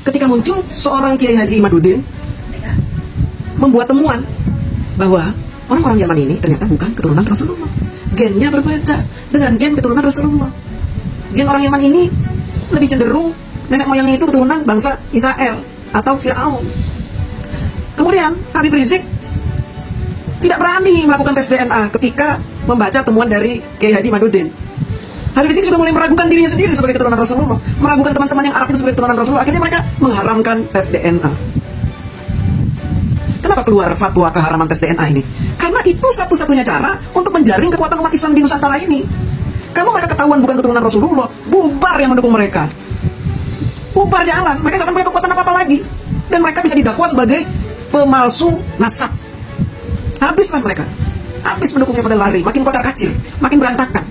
ketika muncul seorang Kiai Haji Imaduddin membuat temuan bahwa orang-orang Yaman ini ternyata bukan keturunan Rasulullah. Gennya berbeda dengan gen keturunan Rasulullah. Gen orang Yaman ini lebih cenderung nenek moyangnya itu keturunan bangsa Israel atau Fir'aun. Kemudian Habib Rizik tidak berani melakukan tes DNA ketika membaca temuan dari Kiai Haji Imaduddin. Habib Rizik juga mulai meragukan dirinya sendiri sebagai keturunan Rasulullah, meragukan teman-teman yang Arab itu sebagai keturunan Rasulullah. Akhirnya mereka mengharamkan tes DNA. Kenapa keluar fatwa keharaman tes DNA ini? Karena itu satu-satunya cara untuk menjaring kekuatan umat Islam di Nusantara ini. Kalau mereka ketahuan bukan keturunan Rasulullah, bubar yang mendukung mereka. Bubar jalan, mereka gak akan punya kekuatan apa-apa lagi. Dan mereka bisa didakwa sebagai pemalsu nasab. Habislah mereka. Habis pendukungnya pada lari, makin kocar kacir, makin berantakan.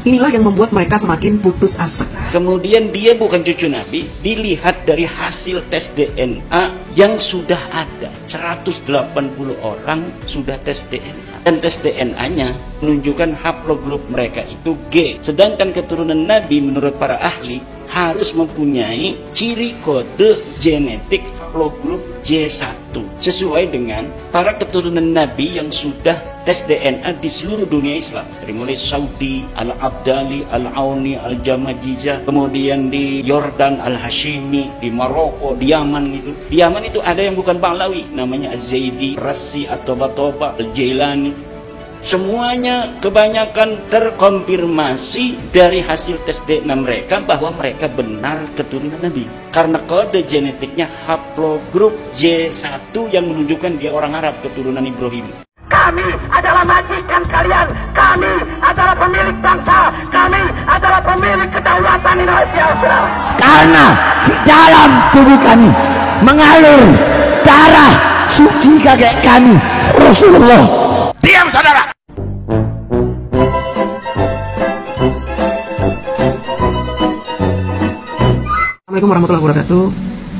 Inilah yang membuat mereka semakin putus asa. Kemudian dia bukan cucu Nabi, dilihat dari hasil tes DNA yang sudah ada. 180 orang sudah tes DNA. Dan tes DNA-nya menunjukkan haplogrup mereka itu G. Sedangkan keturunan Nabi menurut para ahli harus mempunyai ciri kode genetik haplogrup J1 sesuai dengan para keturunan Nabi yang sudah tes DNA di seluruh dunia Islam, dari mulai Saudi, Al-Abdali, Al-Auni, Al-Jamajijah, kemudian di Yordan, Al-Hashimi, di Maroko, di Yaman itu. Di Yaman itu ada yang bukan Pahlawi, namanya Az-Zaidi, Rasi, At-Toba-Toba, Al-Jailani. Semuanya kebanyakan terkonfirmasi dari hasil tes DNA mereka bahwa mereka benar keturunan Nabi. Karena kode genetiknya haplogrup J1 yang menunjukkan dia orang Arab, keturunan Ibrahim. Kami adalah majikan kalian, kami adalah pemilik bangsa, kami adalah pemilik kedaulatan Indonesia. Karena di dalam tubuh kami mengalir darah suci kakek kami Rasulullah. Diam saudara. Assalamualaikum warahmatullahi wabarakatuh.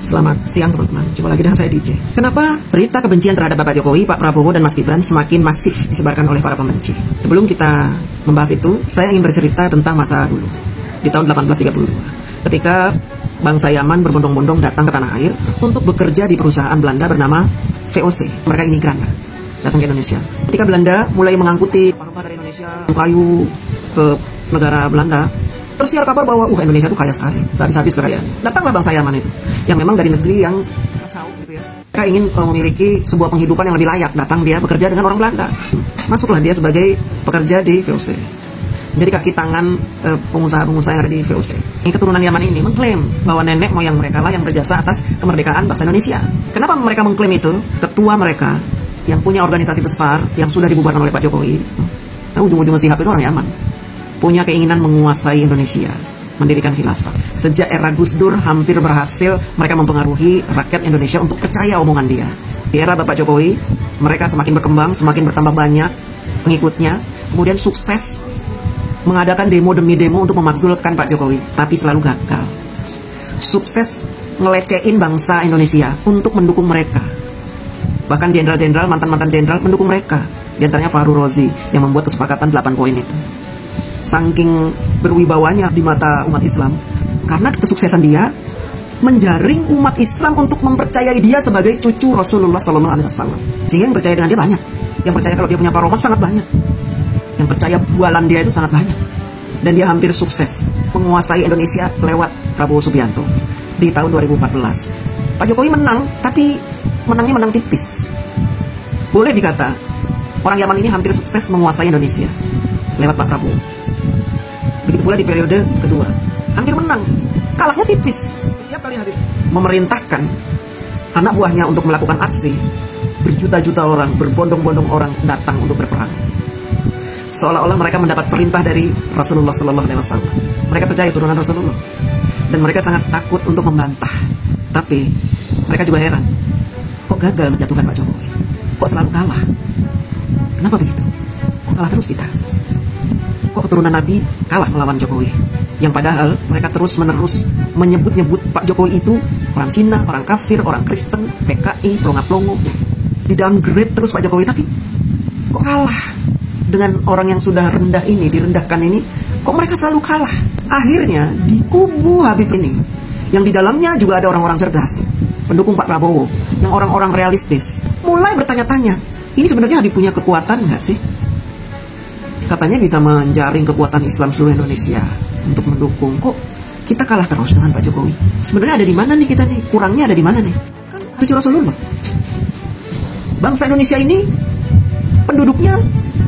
Selamat siang teman-teman. Jumpa lagi dengan saya DJ. Kenapa berita kebencian terhadap Bapak Jokowi, Pak Prabowo, dan Mas Gibran semakin masif disebarkan oleh para pembenci? Sebelum kita membahas itu, saya ingin bercerita tentang masa dulu. Di tahun 1832, ketika bangsa Yaman berbondong-bondong datang ke tanah air untuk bekerja di perusahaan Belanda bernama VOC. Mereka imigran datang ke Indonesia. Ketika Belanda mulai mengangkuti rempah dari Indonesia, kayu ke negara Belanda, tersiar kabar bahwa Indonesia itu kaya sekali, tak habis-habis kekayaan. Datanglah bangsa Yaman itu, yang memang dari negeri yang kacau gitu ya. Mereka ingin memiliki sebuah penghidupan yang lebih layak. Datang dia bekerja dengan orang Belanda. Masuklah dia sebagai pekerja di VOC. Jadi kaki tangan pengusaha-pengusaha yang ada di VOC. Ini keturunan Yaman ini mengklaim bahwa nenek moyang mereka lah yang berjasa atas kemerdekaan bangsa Indonesia. Kenapa mereka mengklaim itu? Ketua mereka yang punya organisasi besar yang sudah dibubarkan oleh Pak Jokowi, nah ujung-ujung Sihab itu orang Yaman, punya keinginan menguasai Indonesia, mendirikan khilafah. Sejak era Gus Dur hampir berhasil mereka mempengaruhi rakyat Indonesia untuk percaya omongan dia. Di era Bapak Jokowi, mereka semakin berkembang, semakin bertambah banyak pengikutnya, kemudian sukses mengadakan demo demi demo untuk memakzulkan Pak Jokowi, tapi selalu gagal. Sukses ngelecehin bangsa Indonesia untuk mendukung mereka. Bahkan jenderal-jenderal, mantan-mantan jenderal mendukung mereka. Di antaranya Fahru Rozi yang membuat kesepakatan 8 poin itu. Saking berwibawanya di mata umat Islam, karena kesuksesan dia menjaring umat Islam untuk mempercayai dia sebagai cucu Rasulullah SAW. Sehingga yang percaya dengan dia banyak, yang percaya kalau dia punya paromat sangat banyak, yang percaya bualan dia itu sangat banyak. Dan dia hampir sukses menguasai Indonesia lewat Prabowo Subianto di tahun 2014. Pak Jokowi menang, tapi menangnya menang tipis. Boleh dikata orang Yaman ini hampir sukses menguasai Indonesia lewat Pak Prabowo. Begitu pula di periode kedua, hampir menang, kalahnya tipis. Setiap kali Habib memerintahkan anak buahnya untuk melakukan aksi, berjuta-juta orang, berbondong-bondong orang datang untuk berperang. Seolah-olah mereka mendapat perintah dari Rasulullah SAW. Mereka percaya turunan Rasulullah, dan mereka sangat takut untuk membantah. Tapi mereka juga heran, kok gagal menjatuhkan Pak Jokowi? Kok selalu kalah? Kenapa begitu? Kok kalah terus kita? Kok keturunan Nabi kalah melawan Jokowi? Yang padahal mereka terus-menerus menyebut-nyebut Pak Jokowi itu orang Cina, orang kafir, orang Kristen, PKI, pelongo-pelongo. Di downgrade terus Pak Jokowi, tapi kok kalah dengan orang yang sudah rendah ini, direndahkan ini? Kok mereka selalu kalah? Akhirnya di kubu Habib ini yang di dalamnya juga ada orang-orang cerdas, pendukung Pak Prabowo, yang orang-orang realistis, mulai bertanya-tanya, ini sebenarnya Habib punya kekuatan nggak sih? Katanya bisa menjaring kekuatan Islam seluruh Indonesia untuk mendukung. Kok kita kalah terus dengan Pak Jokowi? Sebenarnya ada di mana nih kita nih? Kurangnya ada di mana nih? Kan cucu Rasulullah. Bangsa Indonesia ini penduduknya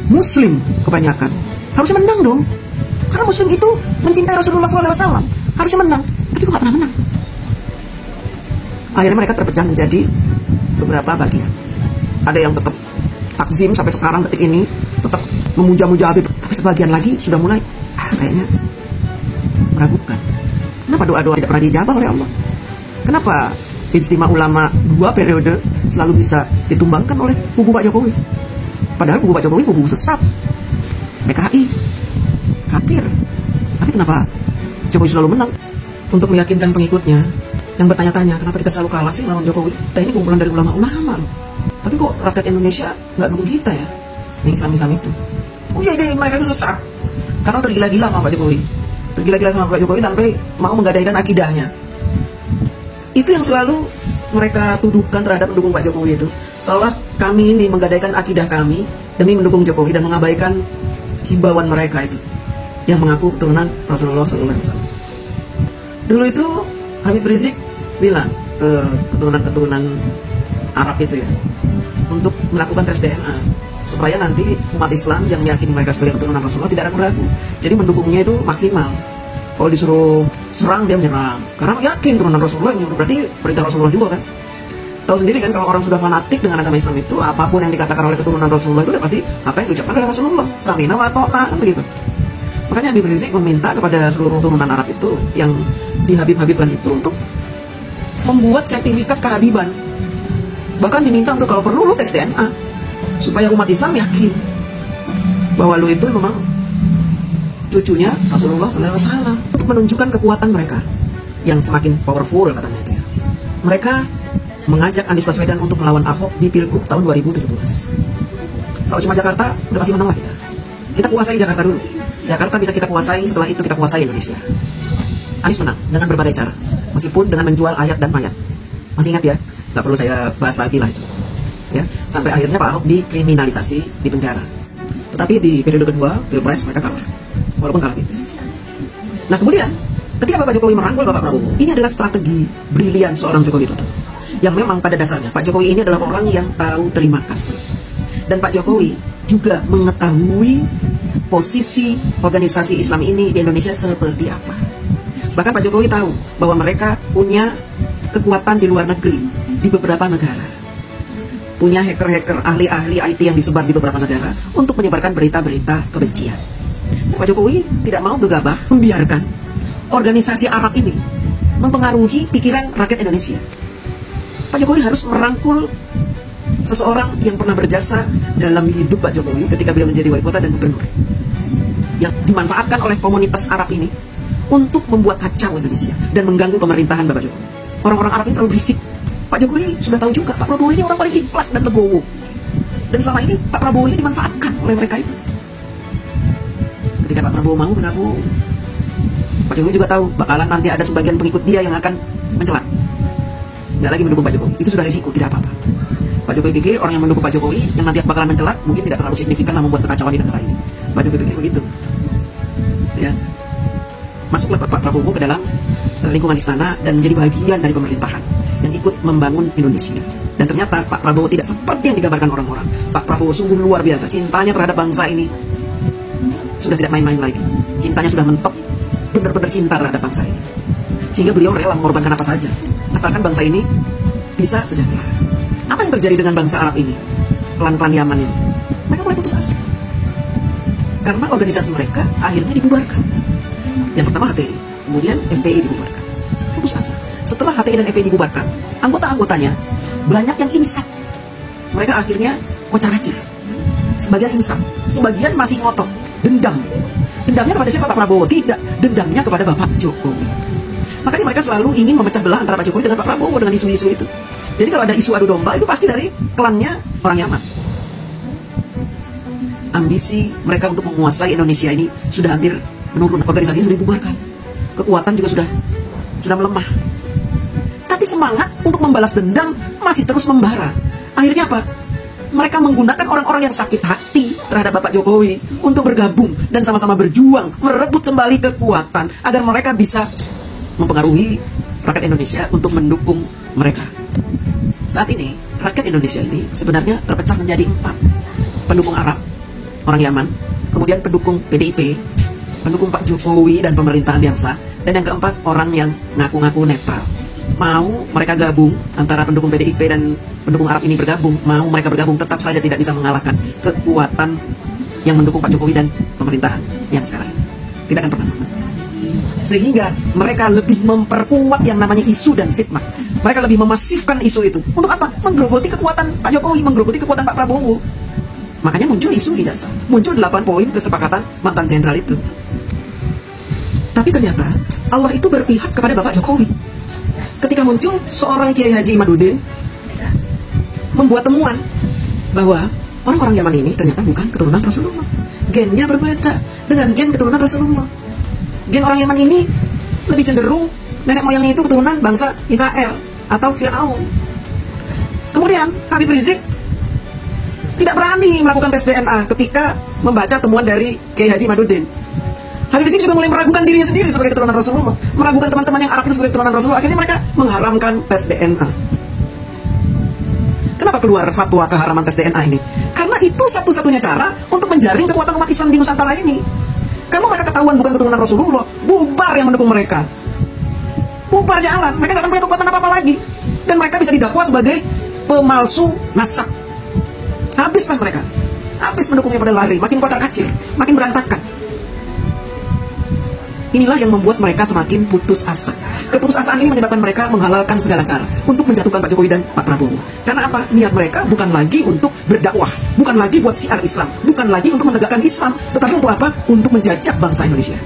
Muslim kebanyakan. Harusnya menang dong. Karena Muslim itu mencintai Rasulullah SAW. Harusnya menang. Tapi kok gak pernah menang? Akhirnya mereka terpecah menjadi beberapa bagian. Ada yang tetap takzim sampai sekarang detik ini, tetap memuja-muja Habib. Tapi sebagian lagi sudah mulai kayaknya meragukan. Kenapa doa-doa tidak pernah dijawab oleh Allah? Kenapa ijtima ulama 2 periode selalu bisa ditumbangkan oleh kubu Pak Jokowi? Padahal kubu Pak Jokowi kubu sesat, PKI, kafir. Tapi kenapa Jokowi selalu menang? Untuk meyakinkan pengikutnya yang bertanya-tanya, kenapa kita selalu kalah sih lawan Jokowi? Kita ini kumpulan dari ulama-ulama loh. Tapi kok rakyat Indonesia nggak dukung kita ya? Yang Islam-Islam itu. Oh iya, mereka itu sesat. Karena tergila-gila sama Pak Jokowi. Tergila-gila sama Pak Jokowi sampai mau menggadaikan akidahnya. Itu yang selalu mereka tuduhkan terhadap pendukung Pak Jokowi itu. Seolah kami ini menggadaikan akidah kami demi mendukung Jokowi dan mengabaikan himbauan mereka itu yang mengaku keturunan Rasulullah SAW. Dulu itu Habib Rizik bilang ke keturunan-keturunan Arab itu ya, untuk melakukan tes DNA supaya nanti umat Islam yang meyakini mereka sebagai keturunan Rasulullah tidak ragu-ragu. Jadi mendukungnya itu maksimal. Kalau disuruh serang dia menyerang karena yakin turunan Rasulullah, berarti perintah Rasulullah juga kan. Tahu sendiri kan kalau orang sudah fanatik dengan agama Islam itu, apapun yang dikatakan oleh keturunan Rasulullah itu udah pasti apa yang diucapkan oleh Rasulullah, samina wa ta'na, kan begitu. Makanya Habib Rizik meminta kepada seluruh turunan Arab itu yang dihabib-habibkan itu untuk membuat sertifikat kehabiban. Bahkan diminta untuk kalau perlu lu tes DNA supaya umat Islam yakin bahwa lu itu memang cucunya Rasulullah SAW, untuk menunjukkan kekuatan mereka yang semakin powerful katanya itu ya. Mereka mengajak Anies Baswedan untuk melawan Ahok di Pilgub tahun 2017. Kalau cuma Jakarta udah pasti menang lah kita. Kita kuasai Jakarta dulu. Jakarta bisa kita kuasai, setelah itu kita kuasai Indonesia. Anies menang dengan berbagai cara, meskipun dengan menjual ayat dan mayat. Masih ingat ya? Gak perlu saya bahas lagi lah itu ya. Sampai akhirnya Pak Ahok dikriminalisasi, di penjara. Tetapi di periode kedua Pilpres mereka kalah, walaupun kalah tipis. Nah kemudian ketika Bapak Jokowi merangkul Bapak Prabowo, ini adalah strategi brilian seorang Jokowi Widodo, yang memang pada dasarnya Pak Jokowi ini adalah orang yang tahu terima kasih. Dan Pak Jokowi juga mengetahui posisi organisasi Islam ini di Indonesia seperti apa. Bahkan Pak Jokowi tahu bahwa mereka punya kekuatan di luar negeri, di beberapa negara. Punya hacker-hacker, ahli-ahli IT yang disebar di beberapa negara untuk menyebarkan berita-berita kebencian. Pak Jokowi tidak mau gegabah membiarkan organisasi Arab ini mempengaruhi pikiran rakyat Indonesia. Pak Jokowi harus merangkul seseorang yang pernah berjasa dalam hidup Pak Jokowi ketika beliau menjadi wali kota dan gubernur, yang dimanfaatkan oleh komunitas Arab ini untuk membuat kacau Indonesia dan mengganggu pemerintahan Bapak Jokowi. Orang-orang Arab ini terlalu berisik. Pak Jokowi sudah tahu juga Pak Prabowo ini orang paling ikhlas dan legowo. Dan selama ini Pak Prabowo ini dimanfaatkan oleh mereka itu. Ketika Pak Prabowo mau bergabung, Pak Jokowi juga tahu bakalan nanti ada sebagian pengikut dia yang akan mencela, nggak lagi mendukung Pak Jokowi. Itu sudah risiko, tidak apa-apa. Pak Jokowi pikir orang yang mendukung Pak Jokowi yang nanti bakalan mencela mungkin tidak terlalu signifikan lah membuat kekacauan di negara ini. Pak Jokowi pikir begitu. Ya. Masuklah Pak Prabowo ke dalam lingkungan istana dan menjadi bagian dari pemerintahan yang ikut membangun Indonesia. Dan ternyata Pak Prabowo tidak seperti yang digambarkan orang-orang. Pak Prabowo sungguh luar biasa. Cintanya terhadap bangsa ini sudah tidak main-main lagi. Cintanya sudah mentok, benar-benar cinta terhadap bangsa ini. Sehingga beliau rela mengorbankan apa saja, asalkan bangsa ini bisa sejahtera. Apa yang terjadi dengan bangsa Arab ini? Klan-klan Yaman ini, mereka mulai putus asa karena organisasi mereka akhirnya dibubarkan. Yang pertama HTI, kemudian FPI dibubarkan. Putus asa. Setelah HTI dan FPI dibubarkan, anggota-anggotanya banyak yang insaf. Mereka akhirnya kocar-kacir. Sebagian insaf, sebagian masih ngotot, dendam. Dendamnya kepada siapa? Pak Prabowo? Tidak, dendamnya kepada Bapak Jokowi. Makanya mereka selalu ingin memecah belah antara Pak Jokowi dengan Pak Prabowo dengan isu-isu itu. Jadi kalau ada isu adu domba itu pasti dari klannya orang Yaman. Ambisi mereka untuk menguasai Indonesia ini sudah hampir menurun. Organisasi sudah dibubarkan, kekuatan juga sudah melemah. Tapi semangat untuk membalas dendam masih terus membara. Akhirnya apa? Mereka menggunakan orang-orang yang sakit hati terhadap Bapak Jokowi untuk bergabung dan sama-sama berjuang, merebut kembali kekuatan agar mereka bisa mempengaruhi rakyat Indonesia untuk mendukung mereka. Saat ini, rakyat Indonesia ini sebenarnya terpecah menjadi 4. Pendukung Arab, orang Yaman, kemudian pendukung PDIP, pendukung Pak Jokowi dan pemerintahan yang sah, dan yang keempat, orang yang ngaku-ngaku netral. Mau mereka gabung, antara pendukung PDIP dan pendukung Arab ini bergabung, mau mereka bergabung, tetap saja tidak bisa mengalahkan kekuatan yang mendukung Pak Jokowi dan pemerintahan yang sekarang. Tidak akan pernah. Sehingga mereka lebih memperkuat yang namanya isu dan fitnah. Mereka lebih memasifkan isu itu. Untuk apa? Menggerogoti kekuatan Pak Jokowi, menggerogoti kekuatan Pak Prabowo. Makanya muncul isu ijazah, muncul 8 poin kesepakatan mantan jenderal itu. Tapi ternyata Allah itu berpihak kepada Bapak Jokowi. Ketika muncul seorang Kiai Haji Imaduddin membuat temuan bahwa orang-orang Yaman ini ternyata bukan keturunan Rasulullah. Gennya berbeda dengan gen keturunan Rasulullah. Gen orang Yaman ini lebih cenderung nenek moyangnya itu keturunan bangsa Israel atau Fir'aun. Kemudian Habib Rizik tidak berani melakukan tes DNA ketika membaca temuan dari Kiai Haji Imaduddin. Habib Rizik juga mulai meragukan dirinya sendiri sebagai keturunan Rasulullah, meragukan teman-teman yang Arab itu sebagai keturunan Rasulullah. Akhirnya mereka mengharamkan tes DNA. Kenapa keluar fatwa keharaman tes DNA ini? Karena itu satu-satunya cara untuk menjaring kekuatan umat Islam di Nusantara ini. Kalau mereka ketahuan bukan keturunan Rasulullah, bubar yang mendukung mereka. Bubar jalan, mereka tidak akan punya kekuatan apa-apa lagi. Dan mereka bisa didakwa sebagai pemalsu nasab. Habislah mereka. Habis mendukungnya pada lari, makin kocar kacir, makin berantakan. Inilah yang membuat mereka semakin putus asa. Keputusasaan ini menyebabkan mereka menghalalkan segala cara untuk menjatuhkan Pak Jokowi dan Pak Prabowo. Karena apa? Niat mereka bukan lagi untuk berdakwah, bukan lagi buat syiar Islam, bukan lagi untuk menegakkan Islam, tetapi untuk apa? Untuk menjajah bangsa Indonesia.